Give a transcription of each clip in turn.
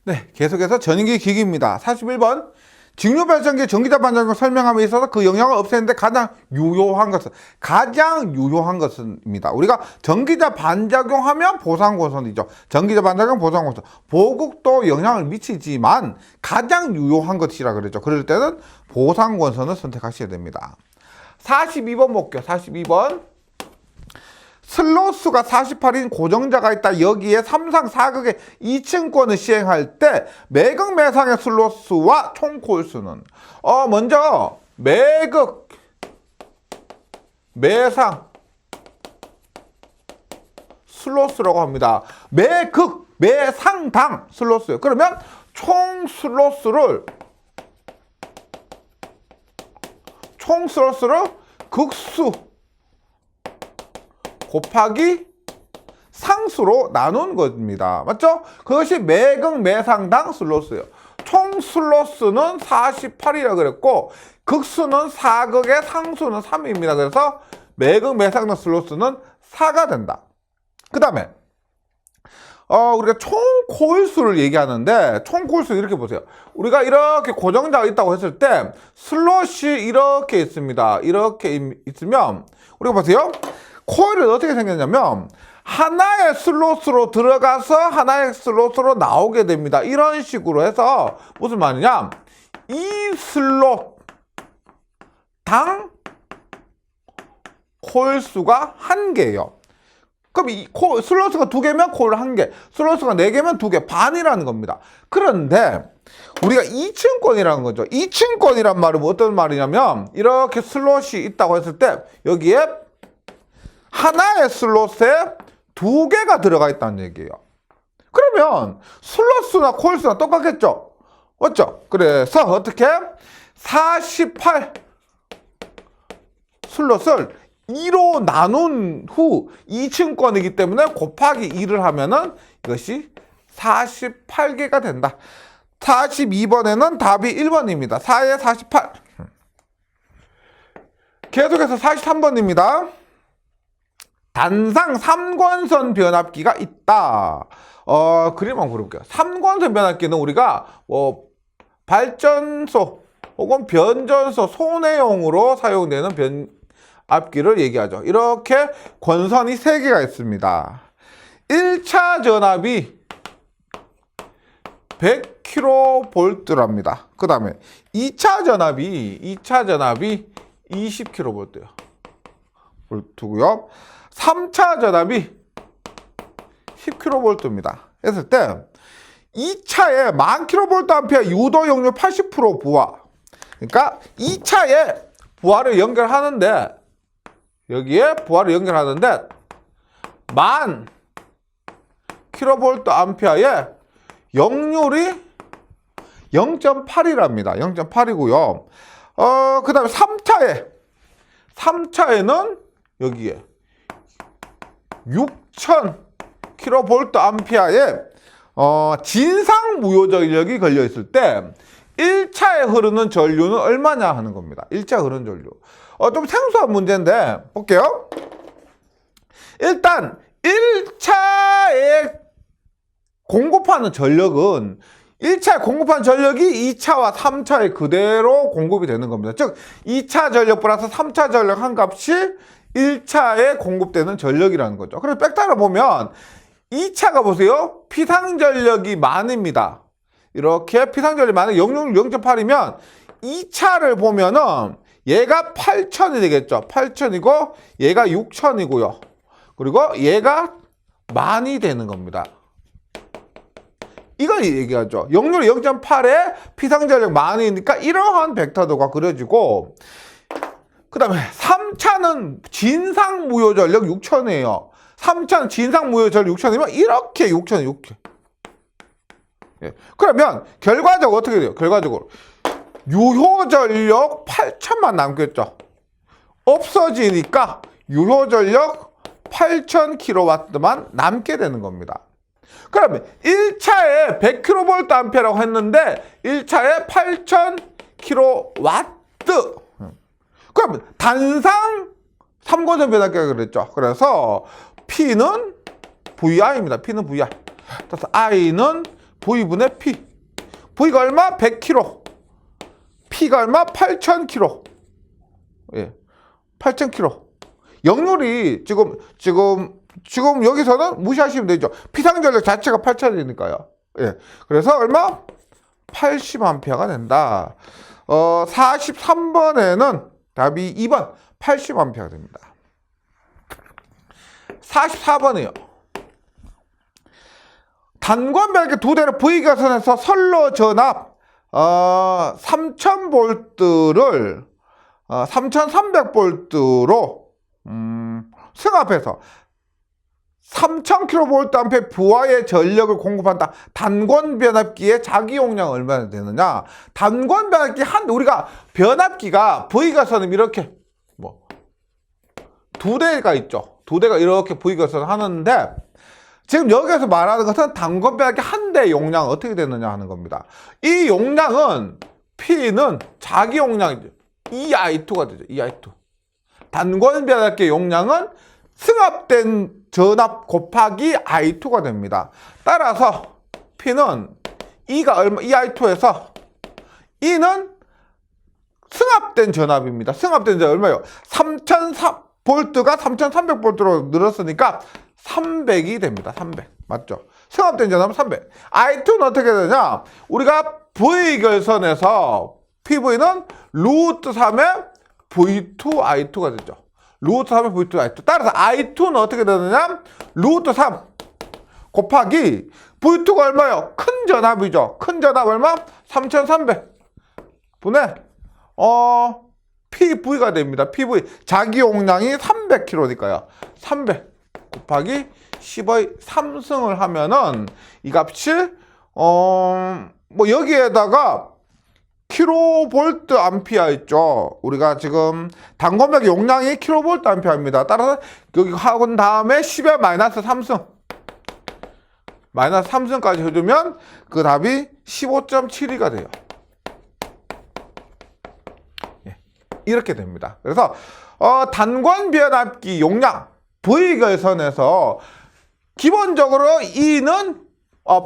네, 계속해서 전기 기기입니다. 41번. 직류 발전기 전기자 반작용 설명함에 있어서 그 영향을 없애는데 가장 유효한 것은입니다. 우리가 전기자 반작용하면 보상고선이죠. 전기자 반작용 보상고선. 보국도 영향을 미치지만 가장 유효한 것이라 그랬죠. 그럴 때는 보상고선을 선택하셔야 됩니다. 42번 볼게요. 42번. 슬로스가 48인 고정자가 있다. 여기에 3상 4극의 2층권을 시행할 때 매극 매상의 슬로스와 총 콜수는 먼저 매극 매상 슬로스라고 합니다. 매극 매상당 슬로스예요. 그러면 총 슬로스를 극수 곱하기 상수로 나눈 겁니다. 맞죠? 그것이 매극 매상당 슬로스예요. 총 슬로스는 48이라고 그랬고 극수는 4극의 상수는 3입니다. 그래서 매극 매상당 슬로스는 4가 된다. 그 다음에 우리가 총 코일수를 얘기하는데 총 코일수 이렇게 보세요. 우리가 이렇게 고정자가 있다고 했을 때 슬롯이 이렇게 있습니다. 이렇게 있으면 우리가 보세요. 코일은 어떻게 생겼냐면 하나의 슬롯으로 들어가서 하나의 슬롯으로 나오게 됩니다. 이런 식으로 해서 무슨 말이냐, 이 슬롯 당 코일 수가 1개예요. 그럼 이 슬롯수가 2개면 코일 1개, 슬롯수가 4개면 2개, 반이라는 겁니다. 그런데 우리가 2층권이라는 거죠. 2층권이란 말은 어떤 말이냐면 이렇게 슬롯이 있다고 했을 때 여기에 하나의 슬롯에 2개가 들어가 있다는 얘기예요. 그러면 슬롯수나 코일수나 똑같겠죠? 맞죠? 그래서 어떻게? 48 슬롯을 2로 나눈 후 2층권이기 때문에 곱하기 2를 하면은 이것이 48개가 된다. 42번에는 답이 1번입니다. 4에 48. 계속해서 43번입니다. 단상 3권선 변압기가 있다. 그림 한번 그려볼게요. 3권선 변압기는 우리가 발전소 혹은 변전소 소내용으로 사용되는 변압기를 얘기하죠. 이렇게 권선이 3개가 있습니다. 1차 전압이 100kV랍니다. 그 다음에 2차 전압이 20kV예요. 볼트고요. 3차 전압이 10kV입니다. 했을 때 2차에 1000kVA 유도 용률 80% 부하. 그러니까 2차에 부하를 연결하는데 여기에 부하를 연결하는데 1000kVA의 역률이 0.8이랍니다. 0.8이고요. 그 다음에 3차에는 여기에 6000kVA의 진상 무효 전력이 걸려 있을 때 1차에 흐르는 전류는 얼마냐 하는 겁니다. 1차 흐르는 전류. 좀 생소한 문제인데 볼게요. 일단 1차에 공급하는 전력은 1차에 공급한 전력이 2차와 3차에 그대로 공급이 되는 겁니다. 즉 2차 전력 플러스 3차 전력 한 값이 1차에 공급되는 전력이라는 거죠. 그래서 빽따라 보면 2차가 보세요. 피상전력이 만입니다. 이렇게 피상전력이 만은 역률 0.8이면 2차를 보면은 얘가 8000이 되겠죠. 8000이고 얘가 6000이고요. 그리고 얘가 만이 되는 겁니다. 이걸 얘기하죠. 역률 0.8에 피상전력 만이니까 이러한 벡터도가 그려지고, 그 다음에 3차는 진상무효전력 6000이에요. 3차는 진상무효전력 6000이면 이렇게 6000. 예. 그러면 결과적으로 어떻게 돼요? 결과적으로 유효전력 8000만 남겠죠. 없어지니까 유효전력 8000kW만 남게 되는 겁니다. 그러면 1차에 100kVA라고 했는데 1차에 8000kW. 그러면 단상 3권선 변압기가 그랬죠. 그래서 P는 VI입니다. P는 VI. 그래서 I는 V분의 P. V가 얼마? 100kg. P가 얼마? 8000kg. 예. 8000kg. 역률이 지금 여기서는 무시하시면 되죠. 피상전력 자체가 8000이니까요. 예. 그래서 얼마? 80A가 된다. 43번에는 답이 2번 80A가 됩니다. 44번이요. 단권별계 두 대를 V가선에서 선로 전압 3000V를 3300V로 승합해서 3000kVA 부하의 전력을 공급한다. 단권 변압기의 자기 용량은 얼마나 되느냐? 단권 변압기 우리가 변압기가 V가선은 이렇게 두 대가 있죠. 두 대가 이렇게 V가선 하는데 지금 여기서 말하는 것은 단권 변압기 한 대 용량은 어떻게 되느냐 하는 겁니다. 이 용량은 P는 자기 용량이죠. EI2가 되죠. EI2. 단권 변압기 용량은 승합된 전압 곱하기 I2가 됩니다. 따라서 P는 E가 얼마? EI2에서 E는 승합된 전압입니다. 승합된 전압 얼마예요? 3000V가 3300V로 늘었으니까 300이 됩니다. 300. 맞죠? 승합된 전압은 300. I2는 어떻게 되냐? 우리가 V결선에서 PV는 루트 3의 V2I2가 되죠. 루트 3의 V2I2. 따라서 I2는 어떻게 되느냐? 루트 3 곱하기 V2가 얼마요? 큰 전압이죠. 큰 전압 얼마? 3300 분의 PV가 됩니다. PV 자기 용량이 300kg니까요. 300 곱하기 10의 3승을 하면은 이 값이 여기에다가 킬로볼트 암피아 있죠. 우리가 지금 단권벽 용량이 킬로볼트 암피아입니다. 따라서 여기 하고 다음에 10의 마이너스 3승 마이너스 3승까지 해주면 그 답이 15.72가 돼요. 이렇게 됩니다. 그래서 단권 변압기 용량 V결선에서 기본적으로 E는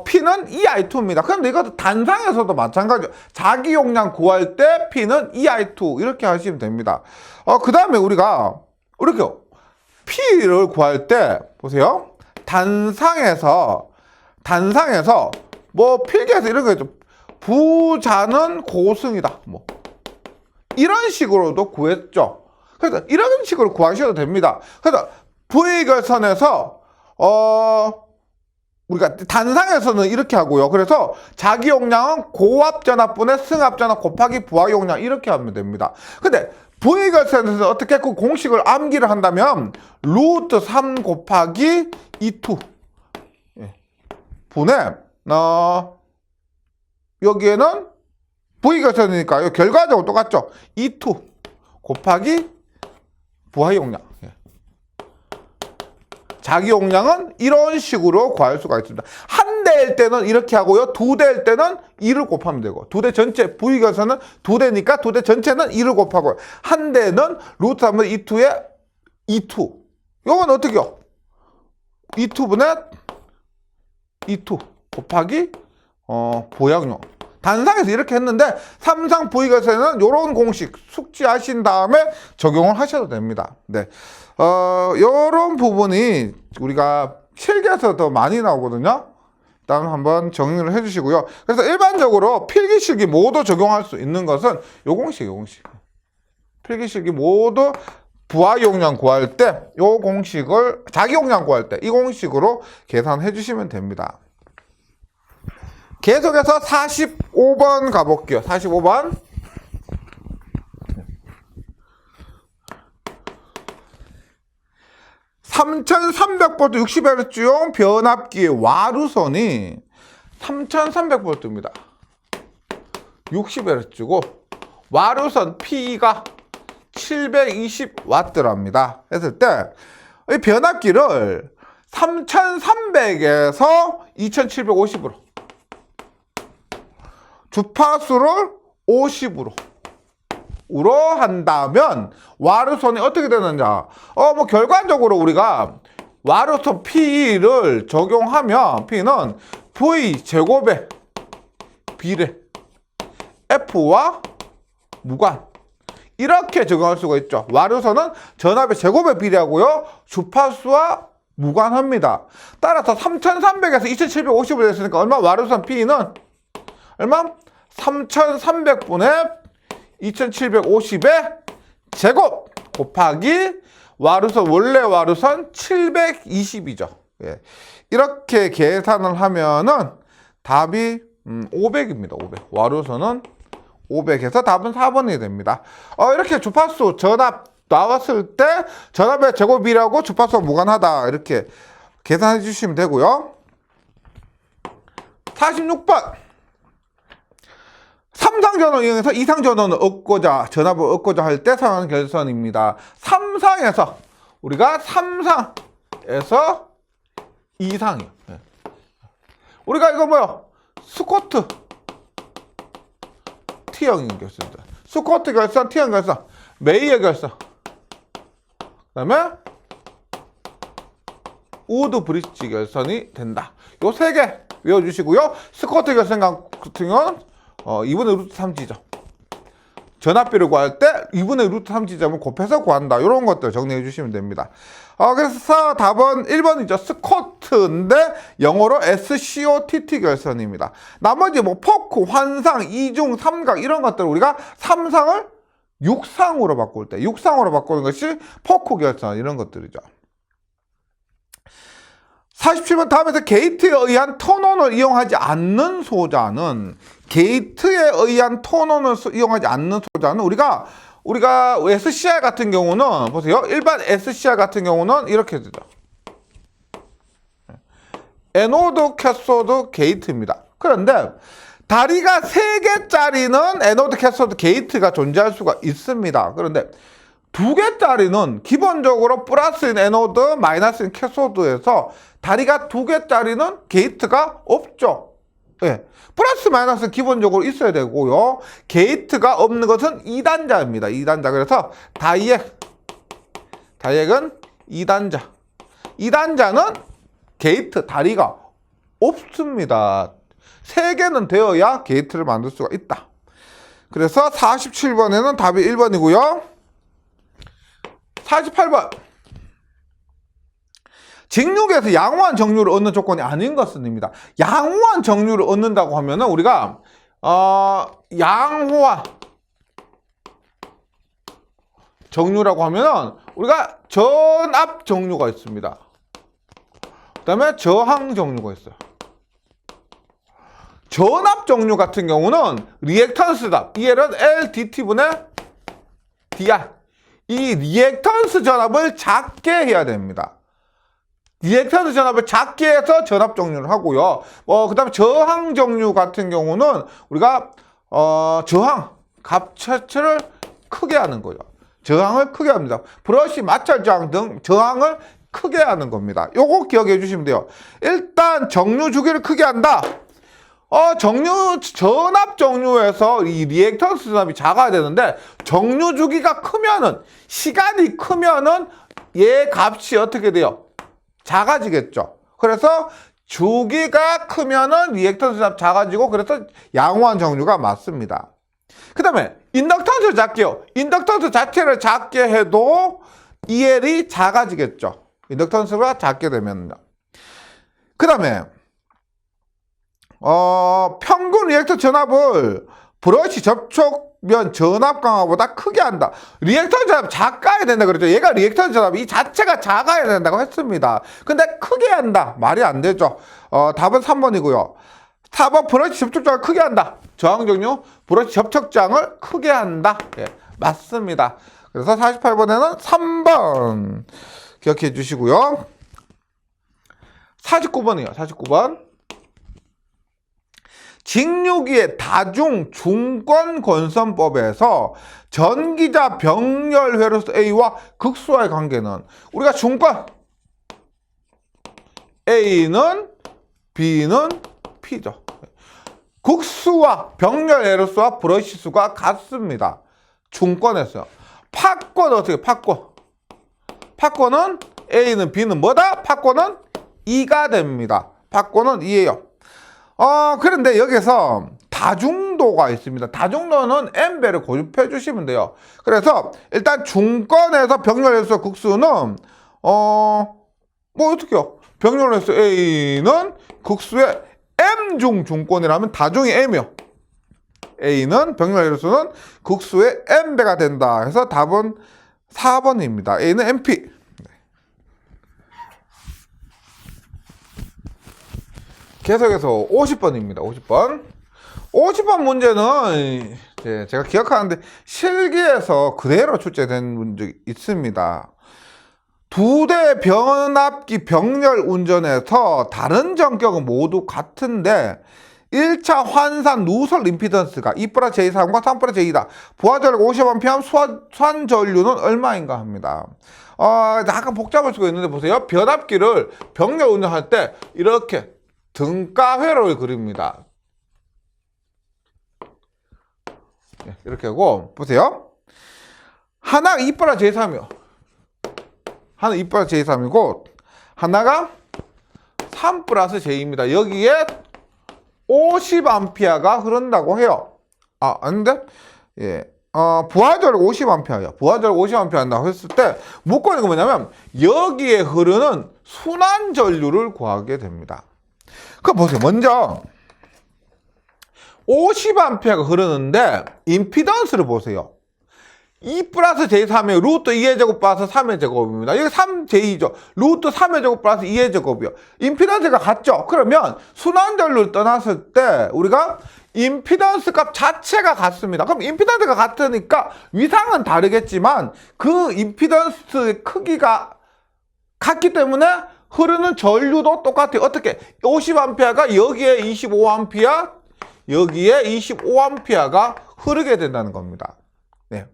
P는 EI2입니다. 그런데 이것도 단상에서도 마찬가지죠. 자기 용량 구할 때 P는 EI2 이렇게 하시면 됩니다. 그 다음에 우리가 이렇게 P를 구할 때 보세요. 단상에서 필기에서 이런 거 있죠. 부자는 고승이다. 이런 식으로도 구했죠. 그래서 이런 식으로 구하셔도 됩니다. 그래서 V결선에서 우리가 단상에서는 이렇게 하고요. 그래서 자기 용량은 고압전압분의 승합전압 곱하기 부하 용량 이렇게 하면 됩니다. 근데 V결선에서 어떻게 그 공식을 암기를 한다면 루트 3 곱하기 E2 분의 여기에는 V결선이니까요. 결과적으로 똑같죠. E2 곱하기 부하 용량. 자기 용량은 이런 식으로 구할 수가 있습니다. 한 대일 때는 이렇게 하고요. 두 대일 때는 2를 곱하면 되고 두 대 전체 V결선은 두 대니까 두 대 전체는 2를 곱하고 한 대는 루트 3분의 2의 2. 이건 어떻게요? 2분의 2 곱하기 부하 용량. 단상에서 이렇게 했는데 삼상 V결선에는 이런 공식 숙지하신 다음에 적용을 하셔도 됩니다. 네. 이런 부분이 우리가 실기에서 더 많이 나오거든요. 일단 한번 정리를 해주시고요. 그래서 일반적으로 필기실기 모두 적용할 수 있는 것은 요 공식. 필기실기 모두 부하 용량 구할 때 요 공식을 자기 용량 구할 때 이 공식으로 계산해 주시면 됩니다. 계속해서 45번 가볼게요. 45번. (3300V) 60Hz용 변압기의 와류선이 3300V입니다. 60Hz고 와류선 P가 720W랍니다. 했을 때 이 변압기를 3300에서 2750으로 주파수를 50으로 한다면 와류선이 어떻게 되느냐? 결과적으로 우리가 와류선 P를 적용하면 P는 V 제곱의 비례 F와 무관 이렇게 적용할 수가 있죠. 와류선은 전압의 제곱의 비례하고요. 주파수와 무관합니다. 따라서 3300에서 2750을 했으니까 얼마? 와류선 P는 얼마? 3300분의 2750의 제곱 곱하기 와류선 원래 와류선 720이죠. 예. 이렇게 계산을 하면은 답이 500입니다. 500. 와류선은 500에서 답은 4번이 됩니다. 이렇게 주파수 전압 나왔을 때 전압의 제곱이라고 주파수와 무관하다 이렇게 계산해 주시면 되고요. 46번 3상전원을 이용해서 2상전원을 얻고자 전압을 얻고자 할 때 사용하는 결선입니다. 3상에서 우리가 3상에서 2상이요. 네. 우리가 이거 뭐요? 스쿼트 T형 결선입니다. 스쿼트 결선, T형 결선, 메이어 결선, 그 다음에 우드 브릿지 결선이 된다. 요 세 개 외워주시고요. 스쿼트 결선 같은 경우는 2분의 루트 3지점. 전압비를 구할 때 2분의 루트 3지점을 곱해서 구한다. 이런 것들 정리해 주시면 됩니다. 그래서 답은 1번이죠. 스쿼트인데 영어로 SCOTT 결선입니다. 나머지 뭐 포크, 환상, 이중, 삼각 이런 것들 우리가 3상을 6상으로 바꿀 때 6상으로 바꾸는 것이 포크 결선 이런 것들이죠. 47번 다음에서 게이트에 의한 턴온을 이용하지 않는 소자는 게이트에 의한 턴온을 이용하지 않는 소자는 우리가 SCR 같은 경우는 보세요. 일반 SCR 같은 경우는 이렇게 되죠. 에노드, 캐소드, 게이트입니다. 그런데 다리가 3개짜리는 에노드, 캐소드, 게이트가 존재할 수가 있습니다. 그런데 2개짜리는 기본적으로 플러스인 에노드, 마이너스인 캐소드에서 다리가 2개짜리는 게이트가 없죠. 예. 플러스 마이너스는 기본적으로 있어야 되고요. 게이트가 없는 것은 2단자입니다. 2단자. 그래서 다이액은 2단자. 2단자는 게이트 다리가 없습니다. 3개는 되어야 게이트를 만들 수가 있다. 그래서 47번에는 답이 1번이고요. 48번. 직육에서 양호한 정류를 얻는 조건이 아닌 것은입니다. 양호한 정류를 얻는다고 하면은 우리가 양호한 정류라고 하면은 우리가 전압 정류가 있습니다. 그 다음에 저항 정류가 있어요. 전압 정류 같은 경우는 리액턴스 답 EL은 LDT분의 DR. 이 리액턴스 전압을 작게 해야 됩니다. 리액턴스 전압을 작게 해서 전압 정류를 하고요. 그 다음에 저항 정류 같은 경우는 우리가 저항 값체를 크게 하는 거죠. 저항을 크게 합니다. 브러쉬 마찰 저항 등 저항을 크게 하는 겁니다. 요거 기억해 주시면 돼요. 일단 정류 주기를 크게 한다. 전압 정류에서 이 리액턴스 전압이 작아야 되는데 정류 주기가 크면은 시간이 크면은 얘 값이 어떻게 돼요? 작아지겠죠. 그래서 주기가 크면은 리액턴스 전압 작아지고 그래서 양호한 정류가 맞습니다. 그 다음에 인덕턴스 작게요. 인덕턴스 자체를 작게 해도 EL이 작아지겠죠. 인덕턴스가 작게 되면요. 그 다음에 평균 리액터 전압을 브러쉬 접촉면 전압 강화보다 크게 한다. 리액터 전압 작아야 된다 그랬죠. 얘가 리액터 전압 이 자체가 작아야 된다고 했습니다. 근데 크게 한다. 말이 안 되죠. 답은 3번이고요. 4번 브러쉬 접촉장을 크게 한다. 저항 정류 브러쉬 접촉장을 크게 한다. 예, 맞습니다. 그래서 48번에는 3번 기억해 주시고요. 49번이요. 49번. 직류기의 다중 중권 권선법에서 전기자 병렬 회로수 A와 극수와의 관계는 우리가 중권 A는 B는 P죠. 극수와 병렬 회로수와 브러쉬 수가 같습니다. 중권에서요. 팥권 어떻게 팥권은 A는 B는 뭐다? 팥권은 2가 됩니다. 팥권은 2예요. 그런데 여기서 다중도가 있습니다. 다중도는 n배를 고집해 주시면 돼요. 그래서 일단 중권에서 병렬해서 극수는 뭐 어떻게요? 병렬해서 A는 극수의 M 중 중권이라면 다중이 M이요. A는 병렬해서는 극수의 M배가 된다. 해서 답은 4번입니다. A는 MP. 계속해서 50번입니다. 50번. 50번 문제는 제가 기억하는데 실기에서 그대로 출제된 문제 있습니다. 두 대 변압기 병렬 운전에서 다른 전격은 모두 같은데 1차 환산 누설 임피던스가 2+J3과 3+J다. 부하전력 50A, 수환 전류는 얼마인가 합니다. 약간 복잡할 수가 있는데 보세요. 변압기를 병렬 운전할 때 이렇게 등가회로를 그립니다. 이렇게 하고 보세요. 하나가 2+J3이요. 하나 2+J3이고 하나가 3+J입니다. 여기에 50A가 흐른다고 해요. 아닌데? 예. 부하전력 50A예요. 부하전력 50A 한다고 했을 때 무조건 뭐냐면 여기에 흐르는 순환 전류를 구하게 됩니다. 그럼 보세요. 먼저 50A가 흐르는데 임피던스를 보세요. 2+J3의 루트 2의 제곱 플러스 3의 제곱입니다. 여기 3J죠. 루트 3의 제곱 플러스 2의 제곱이요. 임피던스가 같죠? 그러면 순환전류를 떠났을 때 우리가 임피던스 값 자체가 같습니다. 그럼 임피던스가 같으니까 위상은 다르겠지만 그 임피던스의 크기가 같기 때문에 흐르는 전류도 똑같아요. 어떻게? 50A가 여기에 25A, 여기에 25A가 흐르게 된다는 겁니다. 네.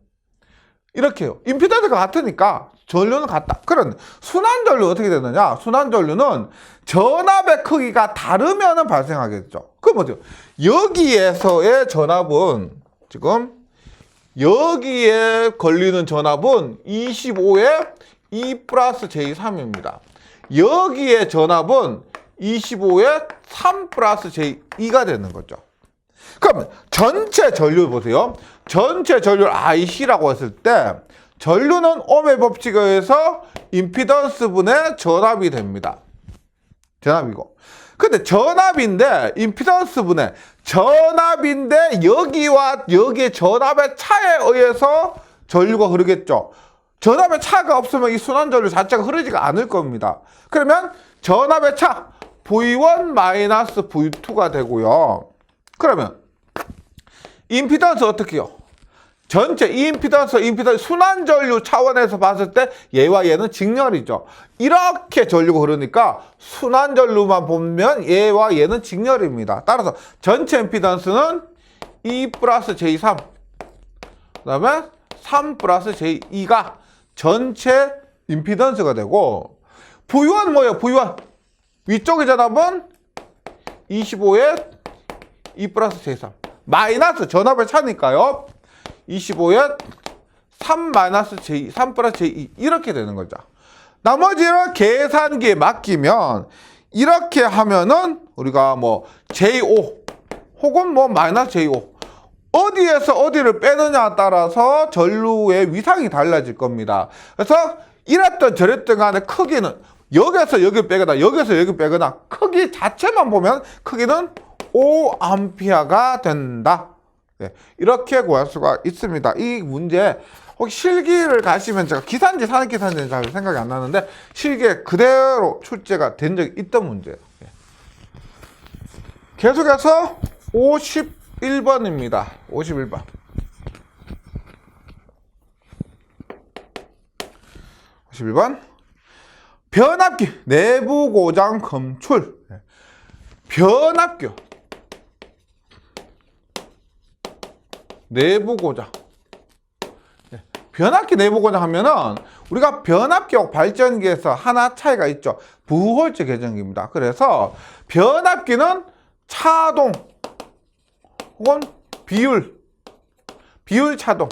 이렇게요. 임피던스가 같으니까 전류는 같다. 그런데 순환전류 어떻게 되느냐? 순환전류는 전압의 크기가 다르면 발생하겠죠. 그럼 뭐죠? 여기에서의 전압은 지금 여기에 걸리는 전압은 25에 2+J3입니다. 여기에 전압은 25에 3+J2가 되는 거죠. 그럼 전체 전류 보세요. 전체 전류를 IC라고 했을 때 전류는 옴의 법칙에 의해서 임피던스 분의 전압이 됩니다. 전압이고. 근데 전압인데 임피던스 분의 전압인데 여기와 여기의 전압의 차에 의해서 전류가 흐르겠죠. 전압의 차가 없으면 이 순환 전류 자체가 흐르지가 않을 겁니다. 그러면 전압의 차 V1-V2가 되고요. 그러면 임피던스 어떻게 해요? 전체 임피던스 순환 전류 차원에서 봤을 때 얘와 얘는 직렬이죠. 이렇게 전류가 흐르니까 순환 전류만 보면 얘와 얘는 직렬입니다. 따라서 전체 임피던스는 2+J3 그다음에 3+J2가 전체 임피던스가 되고 V1 뭐예요? V1 위쪽의 전압은 25에 2+J3 마이너스 전압의 차니까요. 25에 3-J, 3+J2 이렇게 되는 거죠. 나머지는 계산기에 맡기면 이렇게 하면은 우리가 뭐 J5 혹은 뭐 -J5 어디에서 어디를 빼느냐에 따라서 전류의 위상이 달라질 겁니다. 그래서 이랬던 저랬던 간의 크기는 여기서 여기 빼거나 여기서 여기 빼거나 크기 자체만 보면 크기는 5A가 된다. 네, 이렇게 구할 수가 있습니다. 이 문제 혹시 실기를 가시면 제가 기산지 산업기산지는 잘 생각이 안 나는데 실기에 그대로 출제가 된 적이 있던 문제예요. 네. 계속해서 51번입니다. 51번. 51번. 변압기 내부 고장 검출. 변압기 내부 고장. 변압기 내부 고장 하면은 우리가 변압기하고 발전기에서 하나 차이가 있죠. 부홀즈 계전기입니다. 그래서 변압기는 차동 혹은 비율 차동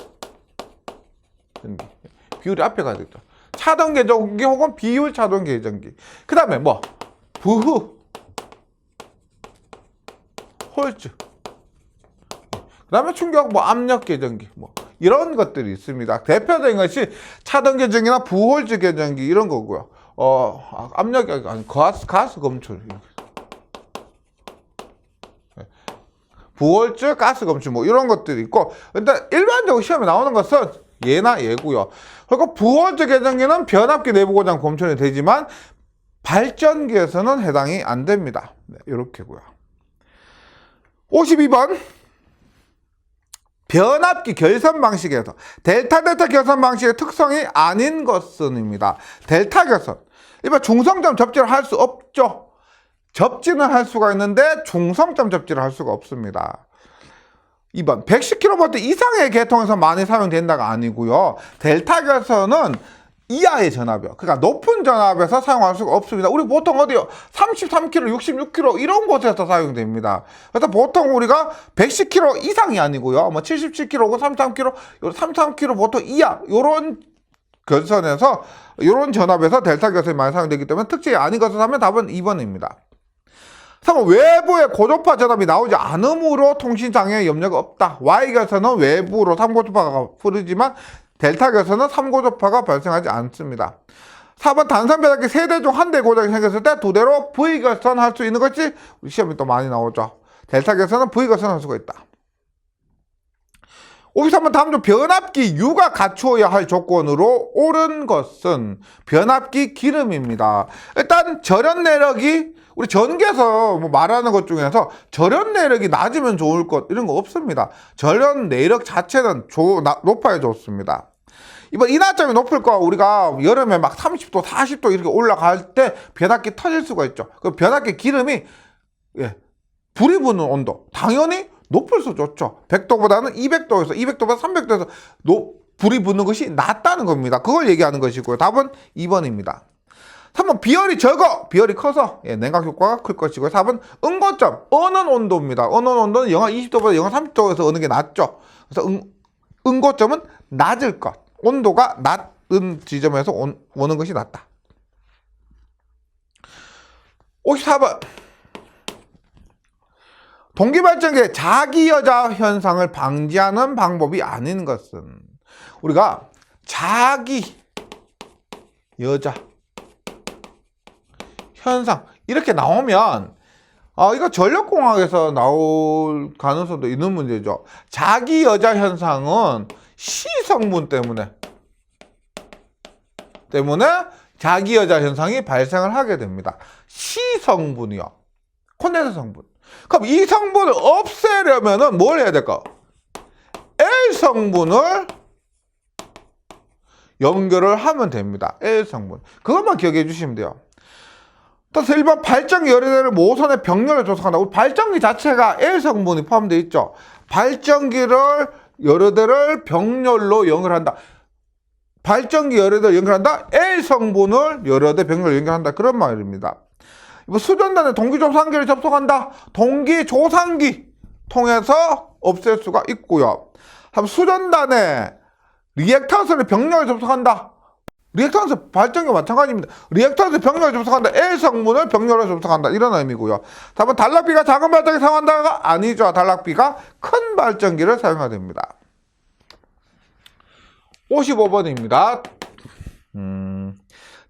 비율이 앞에 가야 되죠. 차동 계전기 혹은 비율 차동 계전기. 그 다음에 뭐 부흐 홀즈. 그 다음에 충격, 뭐 압력 계정기, 뭐 이런 것들이 있습니다. 대표적인 것이 차등 계정기나 부홀즈 계정기 이런 거고요. 압력이 아니 가스 검출. 부홀즈, 가스 검출 뭐 이런 것들이 있고, 근데 일반적으로 시험에 나오는 것은 얘나 얘고요. 그리고 부홀즈 계정기는 변압기 내부 고장 검출이 되지만 발전기에서는 해당이 안 됩니다. 네, 이렇게고요. 52번. 변압기 결선 방식에서 델타 결선 방식의 특성이 아닌 것은입니다. 델타 결선. 일반 중성점 접지를 할 수 없죠. 접지는 할 수가 있는데 중성점 접지를 할 수가 없습니다. 2번. 110kV 이상의 계통에서 많이 사용된다가 아니고요. 델타 결선은 이하의 전압이요. 그러니까 높은 전압에서 사용할 수가 없습니다. 우리 보통 어디요? 33kV, 66kV 이런 곳에서 사용됩니다. 그래서 보통 우리가 110kV 이상이 아니고요. 뭐 77kV, 33kV, 33kV 보통 이하 요런 결선에서 요런 전압에서 델타 결선이 많이 사용되기 때문에 특징이 아닌 것을 하면 답은 2번입니다. 3번. 외부의 고조파 전압이 나오지 않으므로 통신장애에 염려가 없다. Y결선은 외부로 3고조파가 흐르지만 델타 결선은 3고조파가 발생하지 않습니다. 4번. 단선 변압기 3대 중 1대 고장이 생겼을 때 2대로 V결선 할 수 있는 것이 우리 시험에 또 많이 나오죠. 델타 결선은 V결선 할 수가 있다. 53번. 다음 중 변압기 U가 갖추어야 할 조건으로 옳은 것은 변압기 기름입니다. 일단 절연 내력이 우리 전기에서 뭐 말하는 것 중에서 절연 내력이 낮으면 좋을 것 이런 거 없습니다. 절연 내력 자체는 높아야 좋습니다. 이번 인하점이 높을 거 우리가 여름에 막 30도, 40도 이렇게 올라갈 때 변압기 터질 수가 있죠. 그 변압기 기름이 불이 붙는 온도 당연히 높을 수 좋죠. 100도보다는 200도에서 200도보다 300도에서 불이 붙는 것이 낫다는 겁니다. 그걸 얘기하는 것이고요. 답은 2번입니다. 3번. 비열이 적어, 비열이 커서 냉각 효과가 클 것이고요. 4번. 응고점, 어는 온도입니다. 어는 온도는 영하 20도보다 영하 30도에서 어는 게 낫죠. 그래서 응고점은 낮을 것, 온도가 낮은 지점에서 오는 것이 낫다. 54번. 동기발전기의 자기여자 현상을 방지하는 방법이 아닌 것은 우리가 자기여자 현상 이렇게 나오면 이거 전력공학에서 나올 가능성도 있는 문제죠. 자기여자 현상은 시성분 때문에 자기여자 현상이 발생을 하게 됩니다. 시성분이요. 콘덴서 성분. 그럼 이 성분을 없애려면은 뭘 해야 될까? L 성분을 연결을 하면 됩니다. L 성분. 그것만 기억해 주시면 돼요. 따라서 1번. 발전기 여러 대를 모선의 병렬을 조성한다. 우리 발전기 자체가 L 성분이 포함되어 있죠. 발전기를 여러 대를 병렬로 연결한다. 발전기 여러 대를 연결한다. L 성분을 여러 대 병렬로 연결한다. 그런 말입니다. 수전단에 동기조산기를 접속한다. 동기조산기 통해서 없앨 수가 있고요. 수전단에 리액턴스를 병렬에 접속한다. 리액턴스 발전기와 마찬가지입니다. 리액턴스 병렬에 접속한다. L 성분을 병렬에 접속한다. 이런 의미고요. 다음은 단락비가 작은 발전기 사용한다가 아니죠. 단락비가 큰 발전기를 사용해야 됩니다. 55번입니다.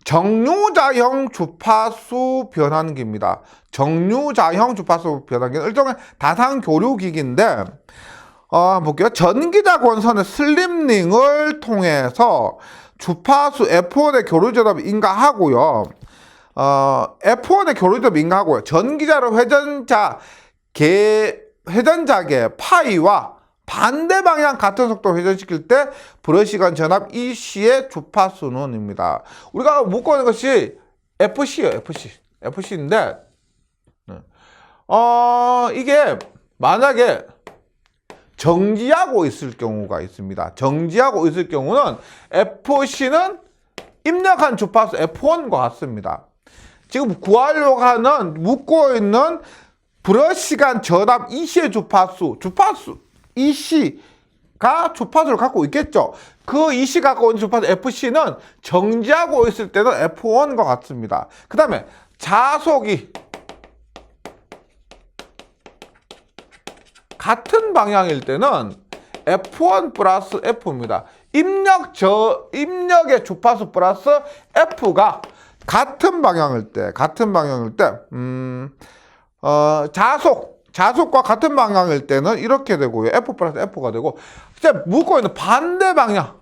정류자형 주파수 변환기입니다. 정류자형 주파수 변환기는 일종의 다산교류기기인데 볼게요. 전기자 권선의 슬립링을 통해서 주파수 F1의 교류전압이 인가하고요. F1의 교류전압이 인가하고요. 전기자로 회전자계 파이와 반대 방향 같은 속도로 회전시킬 때 브러시간 전압 EC의 주파수는입니다. 우리가 묶어낸 것이 FC예요. FC인데 이게 만약에 정지하고 있을 경우가 있습니다. 정지하고 있을 경우는 FC는 입력한 주파수 F1과 같습니다. 지금 구하려고 하는 묶고 있는 브러시간 전압 EC의 주파수 EC가 주파수를 갖고 있겠죠. 그 EC 갖고 있는 주파수 FC는 정지하고 있을 때는 F1과 같습니다. 그 다음에 자속이 같은 방향일 때는 F1 플러스 F입니다. 입력의 주파수 플러스 F가 같은 방향일 때, 자속과 같은 방향일 때는 이렇게 되고요. F 플러스 F가 되고, 이제 묻고 있는 반대 방향.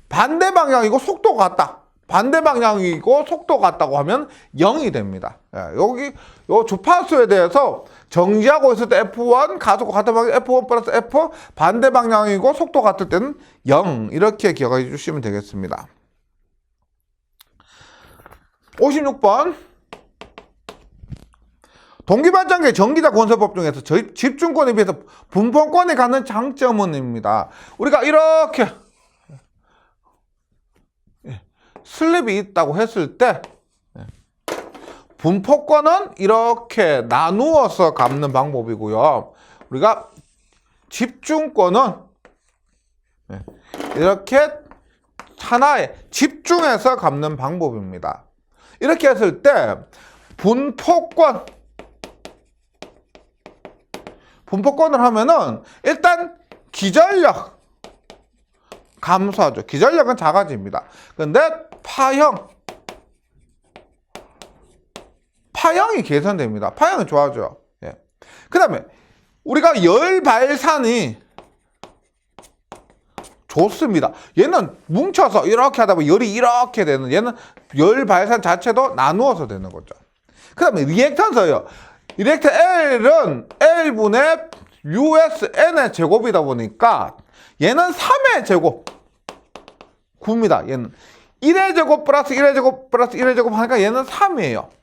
반대 방향이고 속도가 같다. 반대 방향이고 속도가 같다고 하면 0이 됩니다. 여기 요 주파수에 대해서 정지하고 있을 때 F1 가속과 같은 방향 F1 플러스 F 반대 방향이고 속도 같을 때는 0 이렇게 기억해 주시면 되겠습니다. 56번 동기발전기의 전기자 건설법 중에서 집중권에 비해서 분포권에 갖는 장점은입니다. 우리가 이렇게 슬립이 있다고 했을 때 분포권은 이렇게 나누어서 갚는 방법이고요. 우리가 집중권은 이렇게 하나에 집중해서 갚는 방법입니다. 이렇게 했을 때 분포권을 하면은 일단 기전력 감소하죠. 기전력은 작아집니다. 근데 파형이 개선됩니다. 파형이 좋아져요. 그 다음에 우리가 열 발산이 좋습니다. 얘는 뭉쳐서 이렇게 하다 보면 열이 이렇게 되는, 얘는 열 발산 자체도 나누어서 되는 거죠. 그 다음에 리액턴스예요. 리액턴 L은 L분의 USN의 제곱이다 보니까 얘는 3의 제곱 9입니다. 얘는 1의 제곱 플러스 1의 제곱 플러스 1의 제곱 하니까 얘는 3이에요.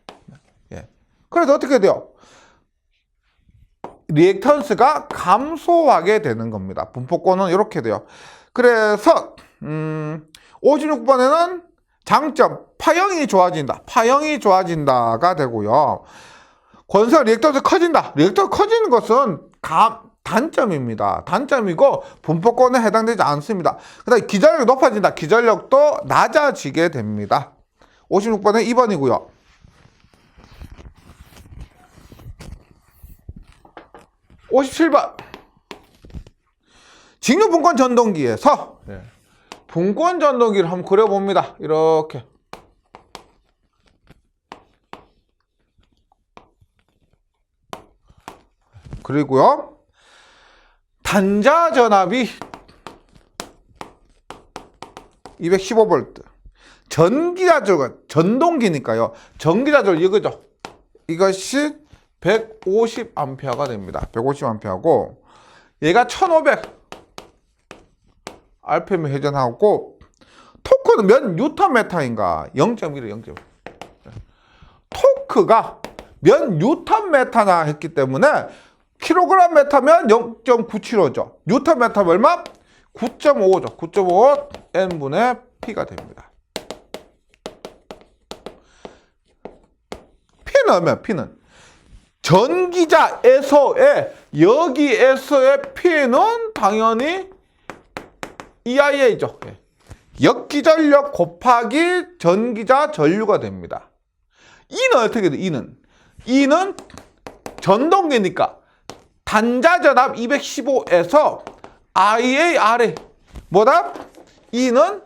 그래서 어떻게 돼요? 리액턴스가 감소하게 되는 겁니다. 분포권은 이렇게 돼요. 그래서 56번에는 장점, 파형이 좋아진다가 되고요. 건설 리액턴스 커진다. 리액턴스 커지는 것은 단점입니다. 단점이고 분포권에 해당되지 않습니다. 그 다음에 기전력이 높아진다. 기전력도 낮아지게 됩니다. 56번은 2번이고요. 57번 직류 분권 전동기에서 분권 전동기를 한번 그려봅니다. 이렇게 그리고요 단자 전압이 215V 전기자전 전동기니까요. 전기자전 이거죠. 이것이 150A가 됩니다. 150A고 얘가 1500 RPM 회전하고 토크는 몇 뉴턴메타인가? 0.1이에요. 0.1. 토크가 몇 뉴턴메타나 했기 때문에 킬로그램 메타면 0.975죠. 뉴턴메타면 얼마? 9.5죠. 9.5 N분의 P가 됩니다. P는 얼마야? P는 전기자에서의 여기에서의 P는 당연히 EIA죠. 역기전력 곱하기 전기자 전류가 됩니다. E는 어떻게 돼? E는 전동기니까 단자전압 215에서 IARA 뭐다? E는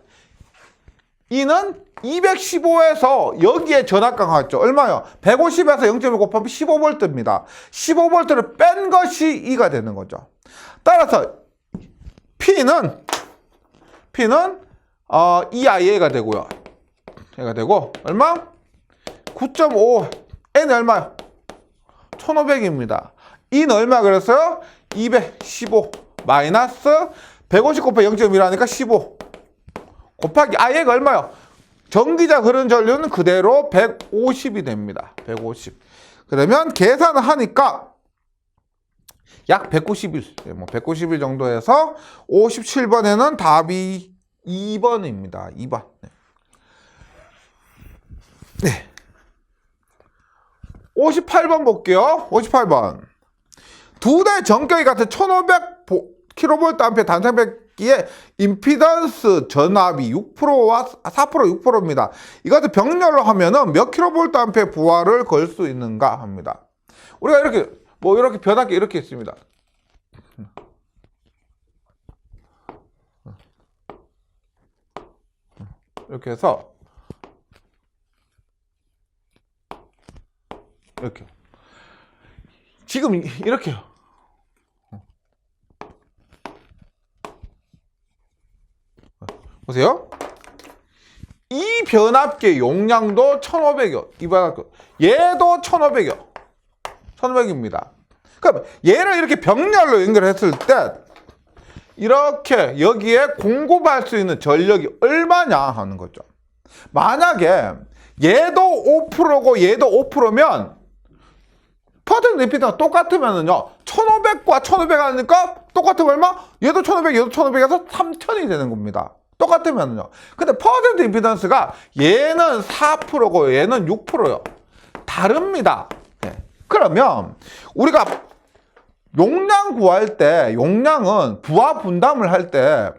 215에서 여기에 전압 강화했죠. 얼마요? 150에서 0.1 곱하면 15V입니다. 15V를 뺀 것이 E가 되는 거죠. 따라서 P는 EIA가 되고요. 얘가 되고 얼마? 9.5 N 얼마요? 1500입니다. E는 얼마 그랬어요? 215 마이너스 150 곱하기 0.1하니까 15 곱하기 IA가 얼마요? 전기자 흐르는 전류는 그대로 150이 됩니다. 150. 그러면 계산을 하니까 약 191, 191 정도에서 57번에는 답이 2번입니다. 2번. 네. 58번 볼게요. 58번. 두 대 전격이 같은 1500kV 단상배기의 임피던스 전압이 6%와 4%, 6%입니다. 이것을 병렬로 하면은 몇 kV 부하를 걸 수 있는가 합니다. 우리가 이렇게 뭐 이렇게 변압기 이렇게 있습니다. 이렇게 해서 이렇게 지금 이렇게요. 보세요. 이 변압기의 용량도 1500여. 이 변압기 얘도 1500여. 1500입니다. 그럼 얘를 이렇게 병렬로 연결했을 때 이렇게 여기에 공급할 수 있는 전력이 얼마냐 하는 거죠. 만약에 얘도 5%고 얘도 5%면 퍼센트 임피던스가 똑같으면은요 1500과 1500 하니까 똑같으면 얼마? 얘도 1500 얘도 1500에서 3000이 되는 겁니다. 똑같으면은요. 근데 퍼센트 임피던스가 얘는 4%고 얘는 6%요. 다릅니다. 네. 그러면 우리가 용량 구할 때 용량은 부하 분담을 할 때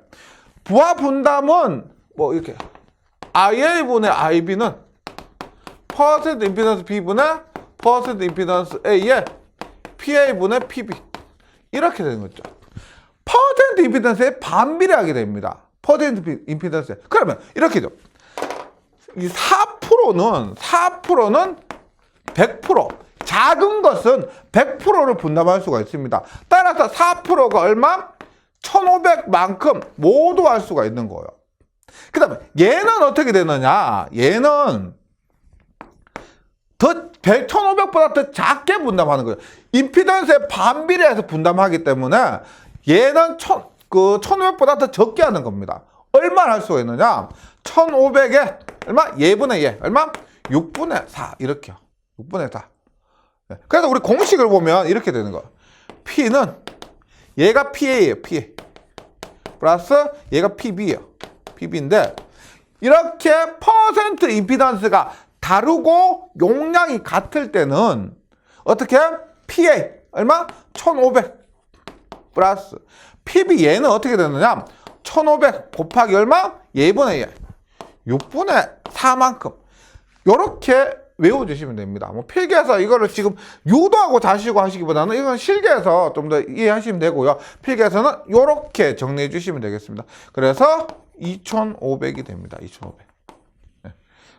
부하 분담은 뭐 이렇게 IA분의 IB는 퍼센트 임피던스 B분의 퍼센트 임피던스 A에 PA분의 PB 이렇게 되는 거죠. 퍼센트 임피던스에 반비례하게 됩니다. 퍼센트 임피던스에. 그러면 이렇게죠. 이 4%는 100%, 작은 것은 100%를 분담할 수가 있습니다. 따라서 4%가 얼마? 1500만큼 모두 할 수가 있는 거예요. 그 다음에 얘는 어떻게 되느냐? 얘는 더 1500보다 더 작게 분담하는 거예요. 임피던스에 반비례해서 분담하기 때문에 얘는 1500보다 더 적게 하는 겁니다. 얼마나 할 수가 있느냐? 1500에 얼마? 얘분의 얘. 얼마? 6분의 4. 이렇게요. 6분의 4. 그래서 우리 공식을 보면 이렇게 되는 거예요. P는 얘가 PA예요. PA. 플러스 얘가 PB예요. PB인데 이렇게 퍼센트 임피던스가 다르고 용량이 같을 때는 어떻게? PA 얼마? 1500 플러스 PB 얘는 어떻게 되느냐? 1500 곱하기 얼마? 얘분의 얘. 6분의 4만큼. 요렇게 외워주시면 됩니다. 뭐 필기에서 이거를 지금 유도하고 자시고 하시기보다는 이건 실기에서 좀 더 이해하시면 되고요. 필기에서는 이렇게 정리해 주시면 되겠습니다. 그래서 2500이 됩니다. 2500. 네.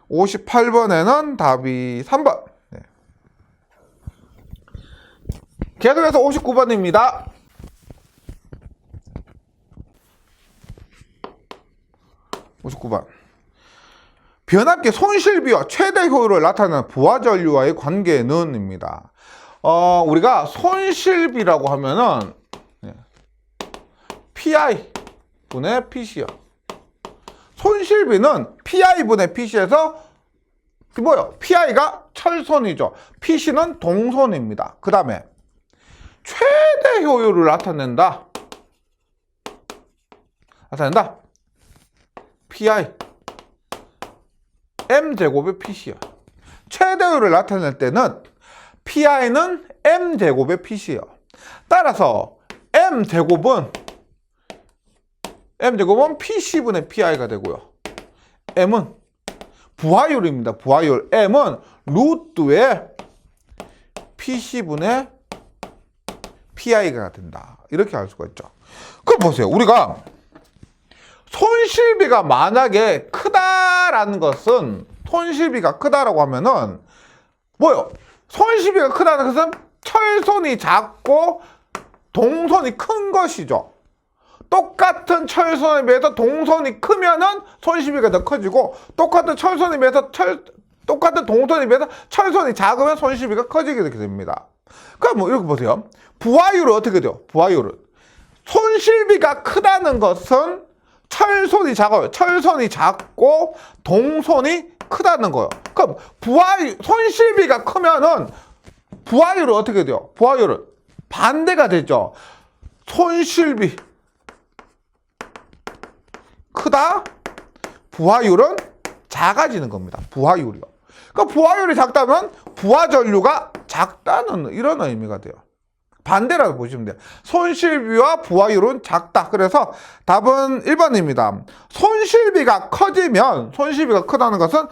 58번에는 답이 3번. 네. 계속해서 59번입니다. 변압기 손실비와 최대 효율을 나타내는 부하전류와의 관계는 입니다. 우리가 손실비라고 하면은 PI분의 PC요. 손실비는 PI분의 PC에서 뭐요? PI가 철선이죠. PC는 동선입니다. 그 다음에 최대 효율을 나타낸다. PI M제곱의 PC야. 최대율을 나타낼 때는 PI는 M제곱의 PC예요. 따라서 M제곱은 PC분의 PI가 되고요. M은 부하율입니다. 부하율. M은 루트의 PC분의 PI가 된다. 이렇게 알 수가 있죠. 그럼 보세요. 우리가 손실비가 만약에 크다라는 것은 손실비가 크다라고 하면은 뭐요? 손실비가 크다는 것은 철선이 작고 동선이 큰 것이죠. 똑같은 철선에 비해서 동선이 크면은 손실비가 더 커지고 똑같은 철선에 비해서 똑같은 동선에 비해서 철선이 작으면 손실비가 커지게 되게 됩니다. 그럼 뭐 이렇게 보세요. 부하율은 어떻게 돼요? 부하율은 손실비가 크다는 것은 철선이 작아요. 철선이 작고 동선이 크다는 거예요. 그럼 손실비가 크면은 부하율은 어떻게 돼요? 부하율은 반대가 되죠. 손실비 크다, 부하율은 작아지는 겁니다. 부하율이요. 그러니까 부하율이 작다면 부하전류가 작다는 이런 의미가 돼요. 반대라고 보시면 돼요. 손실비와 부하율은 작다. 그래서 답은 1번입니다. 손실비가 크다는 것은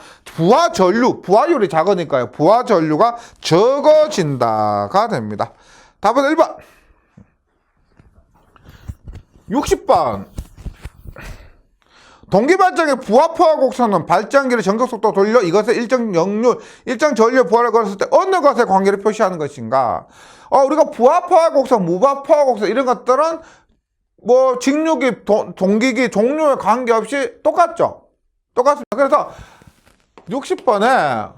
부하율이 작으니까요. 부하 전류가 적어진다가 됩니다. 답은 1번. 60번. 동기발전의 부하포화 곡선은 발전기를 정적속도 돌려 이것의 일정 전류 부하를 걸었을 때 어느 것의 관계를 표시하는 것인가? 우리가 부하포화 곡선, 무부하포화 곡선 이런 것들은 뭐 직류기, 동기기, 종류에 관계없이 똑같죠? 똑같습니다. 그래서 60번에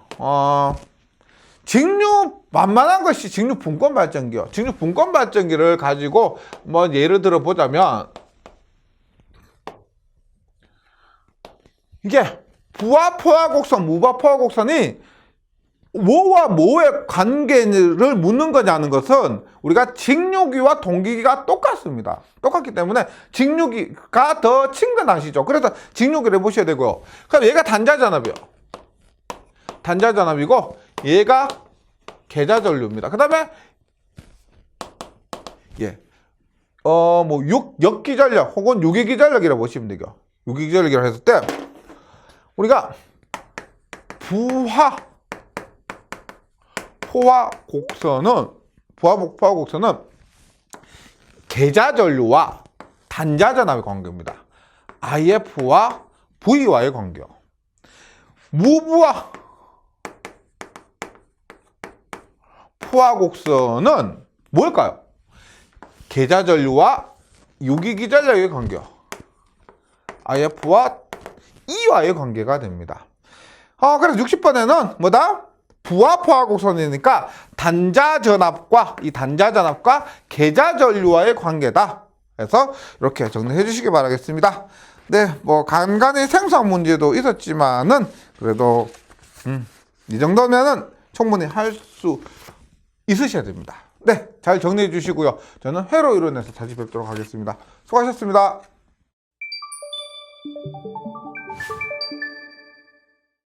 만만한 것이 직류 분권 발전기요. 직류 분권 발전기를 가지고 뭐 예를 들어 보자면 이게 부하포화 곡선, 무부하포화 곡선이 뭐와 뭐의 관계를 묻는 거냐는 것은 우리가 직류기와 동기기가 똑같습니다. 똑같기 때문에 직류기가 더 친근하시죠. 그래서 직류기를 보셔야 되고요. 그럼 얘가 단자전압이요. 단자전압이고 얘가 계자전류입니다. 그 다음에 역기전력 혹은 유기기전력이라고 보시면 되죠. 유기기전력이라고 했을 때 우리가 부하포화 곡선은 계자전류와 단자전압의 관계입니다. IF와 V와의 관계요. 무부하 포화 곡선은 뭘까요? 계자전류와 유기기전력의 관계요. IF와 E와의 관계가 됩니다. 그래서 60번에는 뭐다? 부하포화 곡선이니까 단자전압과 계자전류와의 관계다. 그래서 이렇게 정리해 주시기 바라겠습니다. 네, 뭐 간간히 생소한 문제도 있었지만은 그래도 이 정도면은 충분히 할 수 있으셔야 됩니다. 네, 잘 정리해 주시고요. 저는 회로 이론에서 다시 뵙도록 하겠습니다. 수고하셨습니다.